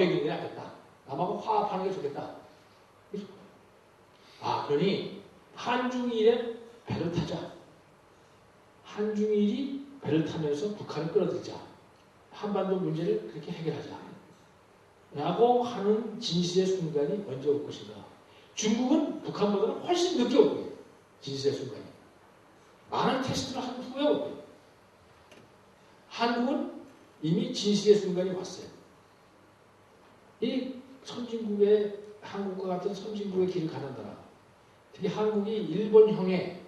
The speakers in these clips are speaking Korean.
먹이는 게 낫겠다. 남하고 화합하는 게 좋겠다. 그러니 한중일에 배를 타자. 한중일이 배를 타면서 북한을 끌어들이자. 한반도 문제를 그렇게 해결하자. 라고 하는 진실의 순간이 언제 올 것인가. 중국은 북한보다는 훨씬 늦게 올 거예요. 진실의 순간이. 많은 테스트를 한 후에 올 거예요. 한국은 이미 진실의 순간이 왔어요. 이 선진국의, 한국과 같은 선진국의 길을 가는 나라, 특히 한국이 일본형의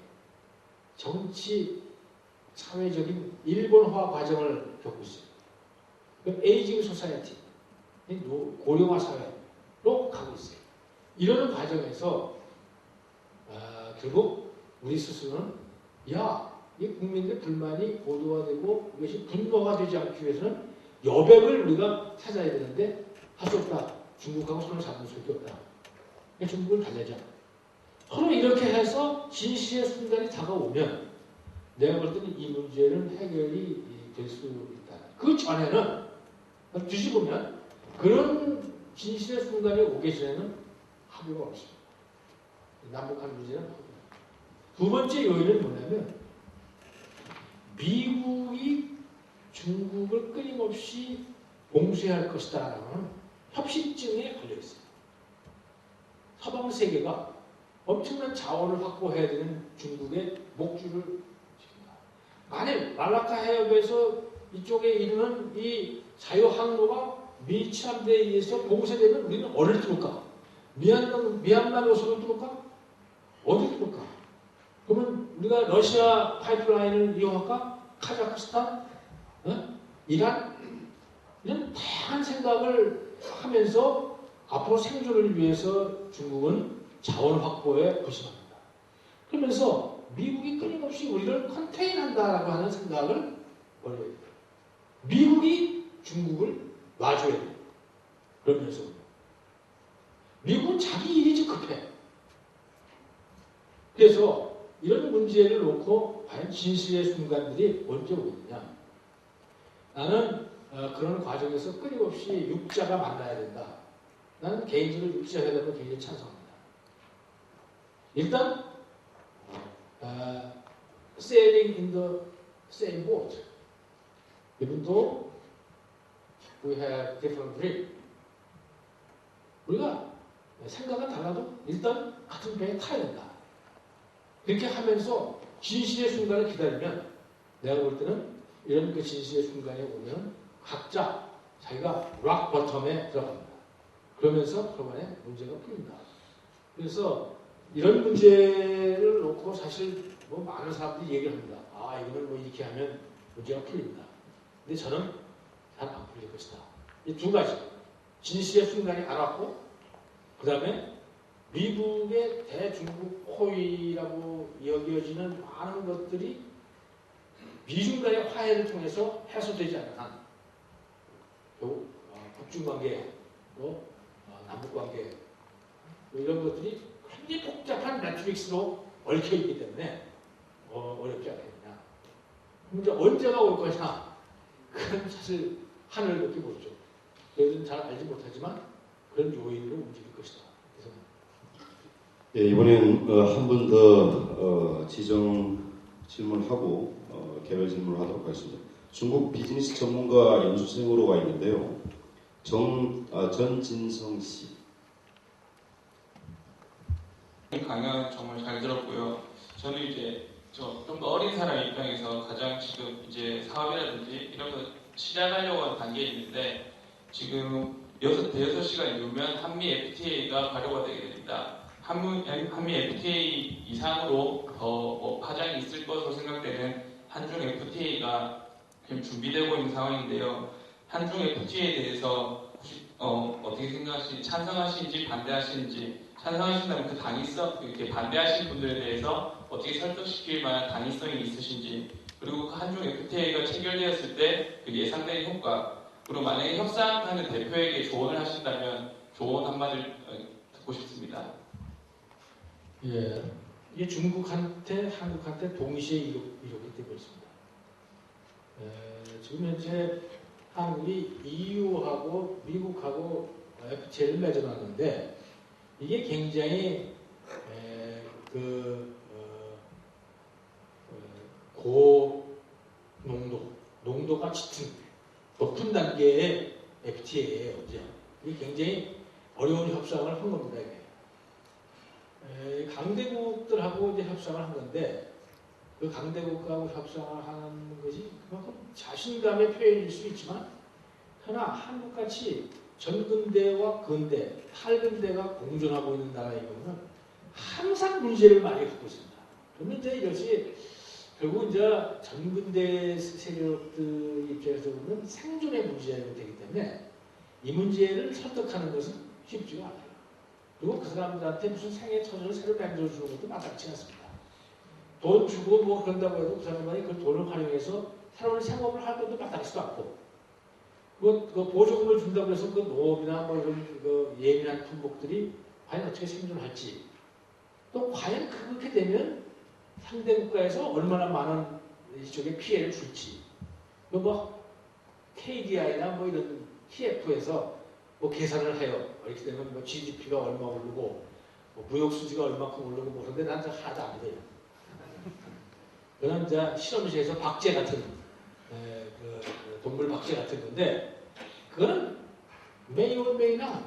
정치, 사회적인 일본화 과정을 겪고 있어요. 에이징 소사이어티, 고령화 사회로 가고 있어요. 이러는 과정에서 결국 우리 스스로는 이 국민들의 불만이 고도화되고 이것이 분노가 되지 않기 위해서는 여백을 우리가 찾아야 되는데 할 수 없다. 중국하고 손을 잡을 수밖에 없다. 중국을 달래자. 서로 이렇게 해서 진실의 순간이 다가오면 내가 볼 때는 이 문제는 해결이 될 수 있다. 그 전에는 뒤집으면 그런 진실의 순간이 오기 전에는 합의가 없습니다. 남북한 문제는 합의가. 두 번째 요인은 뭐냐면 미국이 중국을 끊임없이 봉쇄할 것이다라는 협심증에 걸려있어요. 서방 세계가 엄청난 자원을 확보해야 되는 중국의 목줄을 칩니다. 만일 말라카 해협에서 이쪽에 있는 이 자유항로가 미 침함대에 의해서 봉쇄되면 우리는 어디를 뚫을까? 미얀마 노선을 뚫을까? 어디를 뚫을까? 그러면 우리가 러시아 파이프라인을 이용할까? 카자흐스탄? 이란? 이런 다양한 생각을 하면서 앞으로 생존을 위해서 중국은 자원 확보에 부심합니다. 그러면서 미국이 끊임없이 우리를 컨테인한다라고 하는 생각을 버려야 돼요. 미국이 중국을 놔줘야 돼요. 그러면서 미국은 자기 일이 좀 급해. 그래서 이런 문제를 놓고 과연 진실의 순간들이 언제 오겠느냐. 나는 그런 과정에서 끊임없이 육자가 만나야 된다. 나는 개인적으로 육자회담을 굉장히 찬성합니다. 일단 sailing in the same boat. Even though we have different dream. 우리가 생각은 달라도 일단 같은 배에 타야 된다. 그렇게 하면서 진실의 순간을 기다리면 내가 볼 때는 이런 그 진실의 순간에 오면 각자 자기가 락 버텀에 들어갑니다. 그러면서 그동안에 문제가 풀린다. 그래서 이런 문제를 놓고 사실 많은 사람들이 얘기를 합니다. 이거는 이렇게 하면 문제가 풀립니다. 근데 저는 잘 안 풀릴 것이다. 이 두 가지. 진실의 순간이 안 왔고, 그 다음에 미국의 대중국 호의라고 여겨지는 많은 것들이 미중 간의 화해를 통해서 해소되지 않는 한, 결국 북중관계, 또 남북관계, 이런 것들이 굉장히 복잡한 매트릭스로 얽혀있기 때문에 어렵지 않겠느냐. 그럼 이제 언제가 올 것이냐. 그건 사실 하늘을 높이 보죠. 저희들은 잘 알지 못하지만 그런 요인으로 움직일 것이다. 그래서 이번엔 한 분 더 지정 질문하고 개별 질문을 하도록 하겠습니다. 중국 비즈니스 전문가 연수생으로 와 있는데요. 전진성 씨. 강연 정말 잘 들었고요. 저는 이제 좀 더 어린 사람 입장에서 가장 지금 이제 사업이라든지 이런 거 시작하려고 하는 단계에 있는데 지금 대여섯 시간 이후면 한미 FTA가 발효가 되게 됩니다. 한미 FTA 이상으로 더 파장이 있을 것으로 생각되는 한중 FTA가 지금 준비되고 있는 상황인데요. 한중 FTA에 대해서 혹시 어떻게 생각하시는지, 찬성하시는지 반대하시는지, 찬성하신다면 그 당위성, 이렇게 반대하시는 분들에 대해서 어떻게 설득시킬 만한 당위성이 있으신지, 그리고 그 한중 FTA가 체결되었을 때 그 예상되는 효과, 그리고 만약에 협상하는 대표에게 조언을 하신다면 조언 한마디를 듣고 싶습니다. 예, 이게 중국한테 한국한테 동시에 이렇게 되고 있습니다. 지금 현재 한국이 EU하고 미국하고 FTA를 맺어놨는데 이게 굉장히 농도가 짙은 높은 단계의 FTA예요. 이게 굉장히 어려운 협상을 한 겁니다. 이게. 강대국들하고 이제 협상을 한 건데 그 강대국하고 협상을 하는 것이 그만큼 자신감의 표현일 수 있지만 그러나 한국같이 전근대와 근대, 탈근대가 공존하고 있는 나라의 경우는 항상 문제를 많이 갖고 있습니다. 그러면 이제 이것이 결국 이제 전근대 세력들 입장에서 보면 생존의 문제가 되기 때문에 이 문제를 설득하는 것은 쉽지가 않아요. 그리고 그 사람들한테 무슨 생애 터전을 새로 만들어주는 것도 마땅치 않습니다. 돈 주고 뭐 그런다고 해도 그 사람만이 그 돈을 활용해서 새로운 생업을 할 것도 마땅치도 않고 그 보조금을 준다고 해서 그 농업이나 뭐 이런 그 예민한 품목들이 과연 어떻게 생존할지 또 과연 그렇게 되면 상대 국가에서 얼마나 많은 이쪽에 피해를 줄지 뭐 KDI나 뭐 이런 TF에서 뭐 계산을 해요. 이렇게 되면 뭐 GDP가 얼마 오르고 뭐 무역 수지가 얼마큼 오르고 뭐 그런데 난 하나도 안 믿어요. 그건 이제 실험실에서 박제 같은 그 동물 박제 같은 건데 그거는 may or may not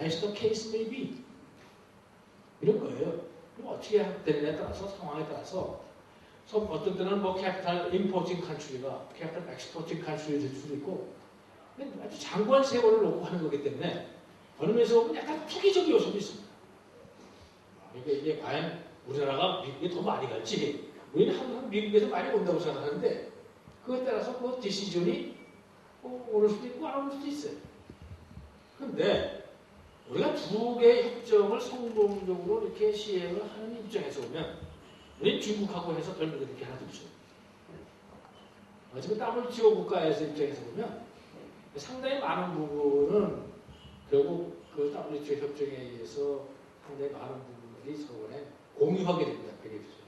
as the case may be 이런 거예요. 그럼 어떻게 되느냐에 따라서 상황에 따라서 어떤 때는 뭐 캐피탈 임포팅 컨트리가 캐피탈 엑스포팅 컨트리 될 수도 있고 아주 장관 세월을 놓고 하는 거기 때문에 어느 면에서 보면 약간 투기적 요소도 있습니다. 그러니까 이게 과연 우리나라가 미국에 더 많이 갈지 우리는 항상 미국에서 많이 온다고 생각하는데 그거에 따라서 그 디시전이 오를 수도 있고 안 오를 수도 있어요. 그런데 우리가 두 개의 협정을 성공적으로 이렇게 시행을 하는 입장에서 보면 우리는 중국하고 해서 별 문제 이렇게 하나도 없어요. 지금 WTO 국가에서 입장에서 보면 상당히 많은 부분은 결국 그 WTO 협정에 의해서 상당히 많은 부분들이 서로간에 공유하게 됩니다. 베네핏을.